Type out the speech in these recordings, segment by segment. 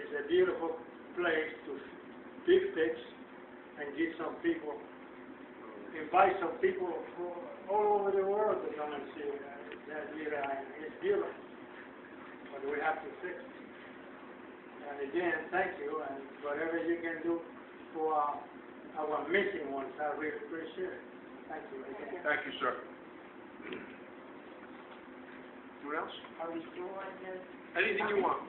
It's a beautiful place to fix and get some people, invite some people from all over the world to come and see that little island. It's beautiful, but we have to fix it. And again, thank you, and whatever you can do for our missing ones, I really appreciate it. Thank you again. Thank you, sir. Anyone else? Are we still on the... Anything you want.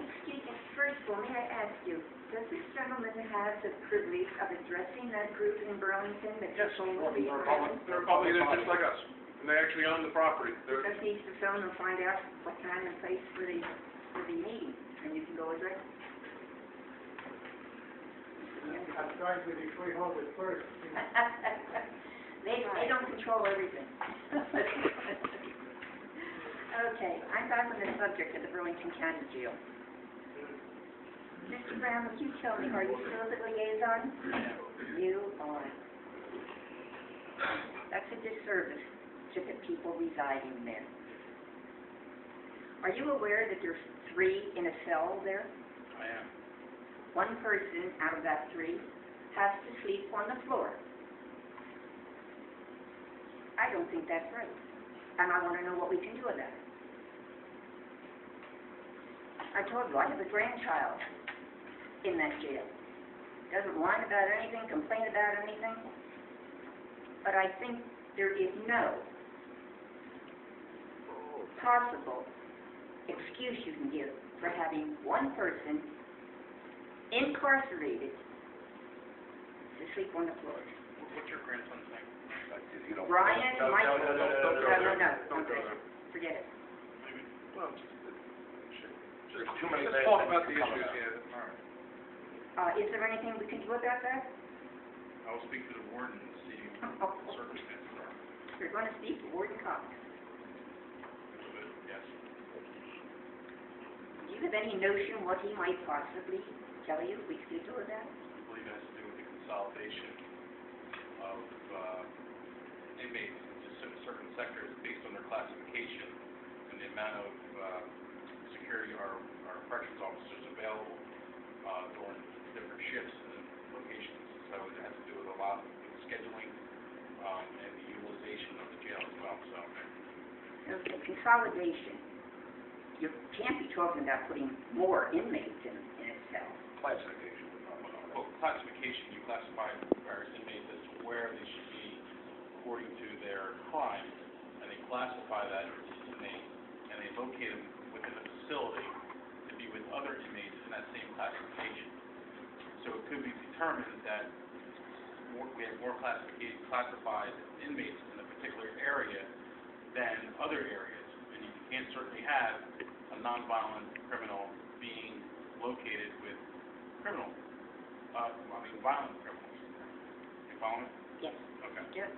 Excuse me, first of all, may I ask you, does this gentleman have the privilege of addressing that group in Burlington that Yes, just will be they're public, they're just like us, and they actually own the property. They're, Just needs to phone and find out what time and place for the meeting, and you can go address it. I'm trying to be freeholder first. They don't control everything. Okay, I'm back on the subject of the Burlington County Jail. Mr. Brown, would you tell me, are you still the liaison? You are. That's a disservice to the people residing there. Are you aware that there's 3 in a cell there? I am. One person out of that 3 has to sleep on the floor. I don't think that's right, and I want to know what we can do with that. I told you, I have a grandchild in that jail. Doesn't whine about anything, complain about anything, but I think there is no possible excuse you can give for having one person incarcerated to sleep on the floor. What's your grandson's name? Brian, Michael, no. Don't go there. Forget it. Maybe, well, There's too many let's bad talk things about the to come issues, out. yeah, all right. Is there anything we can do about that? I will speak to the warden and see what the circumstances are. You're going to speak to Warden Cox. Yes. Do you have any notion what he might possibly tell you we could do with that? I believe it has to do with the consolidation of inmates into certain sectors based on their classification and the amount of security our corrections officers available during different shifts and locations. So it has to do with a lot with scheduling and the utilization of the jail as well. So. Okay, consolidation. You can't be talking about putting more inmates in a cell. Classification. Well, classification, you classify various inmates as to where they should be according to their crime, and they classify that inmate, and they locate them within the facility to be with other inmates in that same classification. So it could be determined that we have more classified inmates in a particular area than other areas, and you can't certainly have a nonviolent criminal being located with violent criminals. You follow me? Yes. Okay. Yep.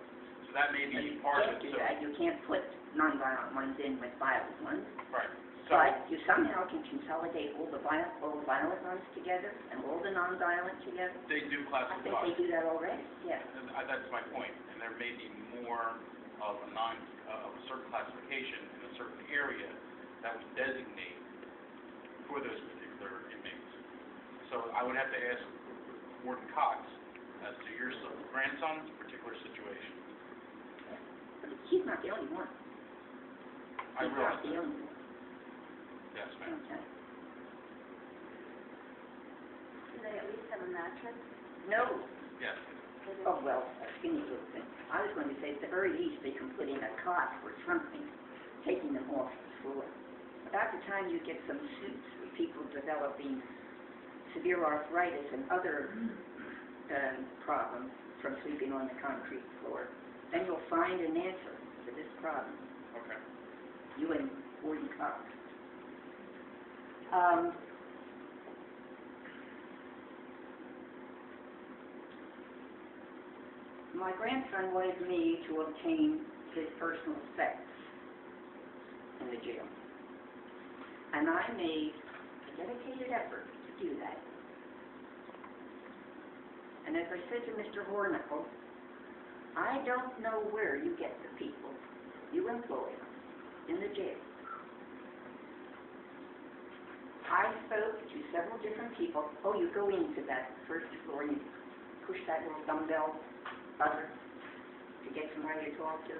So that may be part of it. You can't do that. You can't put nonviolent ones in with violent ones. Right. So, But you somehow can consolidate all the violent ones together and all the nonviolent together. they do I think classify. they do that already, yes. And that's my point. And there may be more of of a certain classification in a certain area that we designate for those particular inmates. So I would have to ask Warden Cox as to your grandson's particular situation. But he's not the only one. I He's realize not the that. only one. Yes, ma'am. Okay. Do they at least have a mattress? No. Yes. Oh, well, a skinny little thing. I was going to say, at the very least, they can put in a cot or something, taking them off the floor. About the time you get some suits for people developing severe arthritis and other problems from sleeping on the concrete floor, then you'll find an answer to this problem. Okay. You and Warden Cox. My grandson wanted me to obtain his personal effects in the jail. And I made a dedicated effort to do that. And as I said to Mr. Hornicle, I don't know where you get the people you employ in the jail I spoke to several different people. Oh, you go into that first floor and you push that little dumbbell buzzer to get somebody to talk to.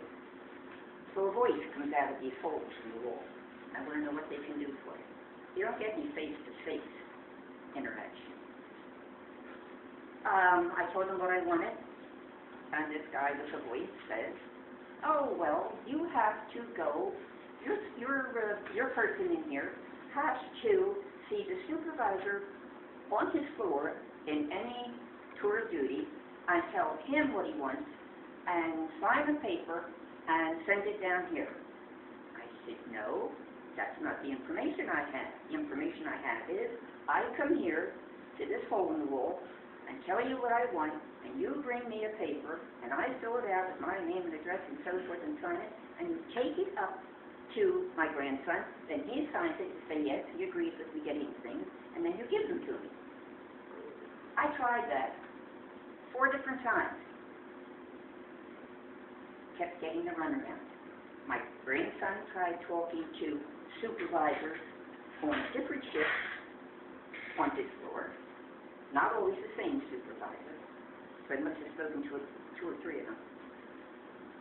So a voice comes out of these holes in the wall. I want to know what they can do for you. You don't get any face-to-face interaction. I told them what I wanted, and this guy with a voice says, oh, well, you have to go, your person in here has to see the supervisor on his floor in any tour of duty and tell him what he wants and sign a paper and send it down here. I said, no, that's not the information I have. The information I have is I come here to this hole in the wall and tell you what I want, and you bring me a paper, and I fill it out with my name and address and so forth and sign it, and you take it up to my grandson, then he signs it and say yes, he agrees with me getting things, and then you give them to me. I tried that 4 different times. Kept getting the runaround. My grandson tried talking to supervisors on different shifts on this floor, not always the same supervisor, but must have spoken to 2 or 3 of them.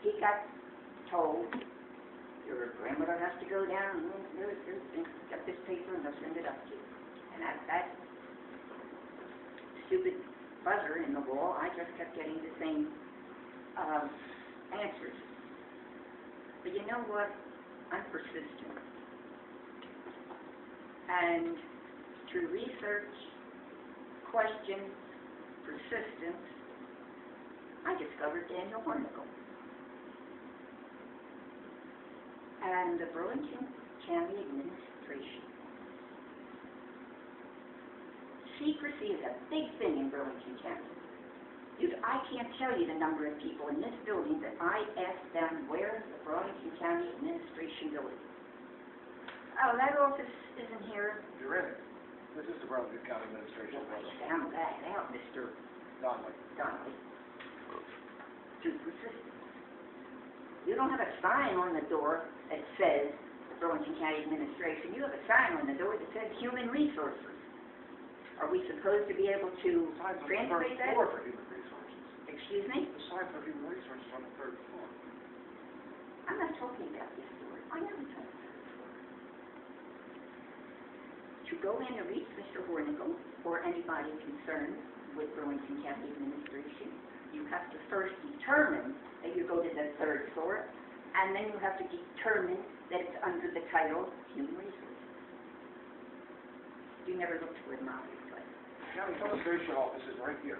He got told, your grandmother has to go down and get this paper and they'll send it up to you. And that stupid buzzer in the wall, I just kept getting the same answers. But you know what? I'm persistent. And through research, questions, persistence, I discovered Daniel Hornicle. And the Burlington County Administration. Secrecy is a big thing in Burlington County. I can't tell you the number of people in this building that I asked them, where's the Burlington County Administration building? Oh, that office isn't here. You're in it. This is the Burlington County Administration building. Sound that out, Mr. Donnelly. Donnelly. Too persistent. You don't have a sign on the door that says Burlington County Administration. You have a sign on the door that says Human Resources. Are we supposed to be able to translate that? Floor for human resources. Excuse me? The sign for human resources on the 3rd floor. I'm not talking about this door. I never talk about this door. To go in to reach Mr. Hornicle or anybody concerned with Burlington County Administration, you have to first determine that you go to the 3rd floor, and then you have to determine that it's under the title Human Resources. You never looked for it, obviously. The county administration office is right here.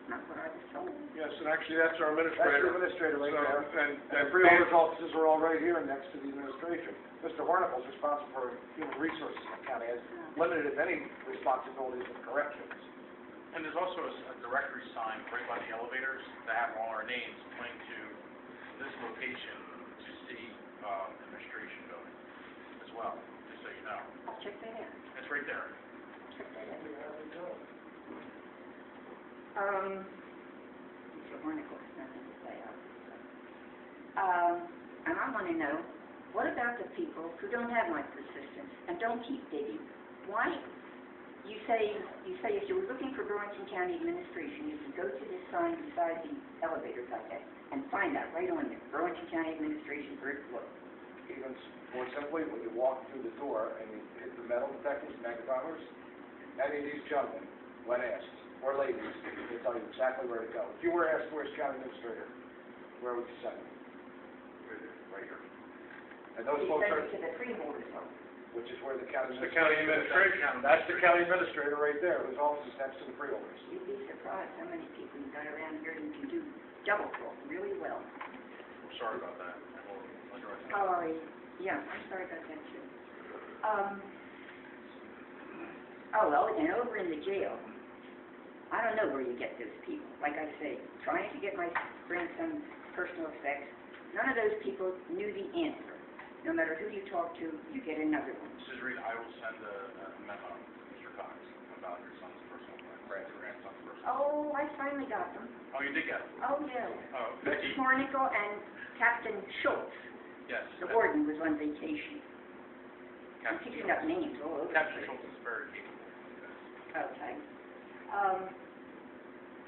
Not what I was told. Yes, and actually, that's our That's the administrator. administrator right So, there. and And freeholders' offices are all right here and next to the administration. Mr. Hornicle's responsible for human resources in the county, has limited, if any, responsibilities in corrections. And there's also a directory sign right by the elevators that have all our names pointing to this location to see administration building as well, just so you know. I'll check that out. It's right there. Check that out. Mr. Hornicle has nothing to say, obviously. And I want to know, what about the people who don't have my persistence and don't keep digging? Why? You say if you were looking for Burlington County Administration, you could go to this sign beside the elevators like that and find out right on there, Burlington County Administration, 3rd floor. Even more simply, when you walk through the door and you hit the metal detectors, magnetometers, any of these gentlemen, when asked, or ladies, they tell you exactly where to go. If you were asked, where's county administrator, where would you send them? Right here. And those You folks send are, it to the freeholders office. which is where the county It's the county administration. That's the county administrator right there, whose office is next to the freeholders. You'd be surprised how many people you got around here who can do double talk really well. I'm sorry about that. I will address that. Oh, yeah, I'm sorry about that too. Oh, well, and over in the jail, I don't know where you get those people. Like I say, trying to get my grandson's personal effects, none of those people knew the answer. No matter who you talk to, you get another one. Mrs. Reed, I will send a memo to Mr. Cox about your son's personal life, your grandson's personal life. Oh, I finally got them. Oh, you did get it? Oh, yeah. Oh, Mrs. Hornicle and Captain Schultz, yes. the warden, was on vacation. I'm picking up names all over the Captain place. Schultz is very capable. Okay.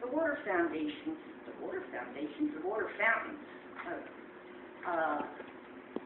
The water foundations, the water fountains,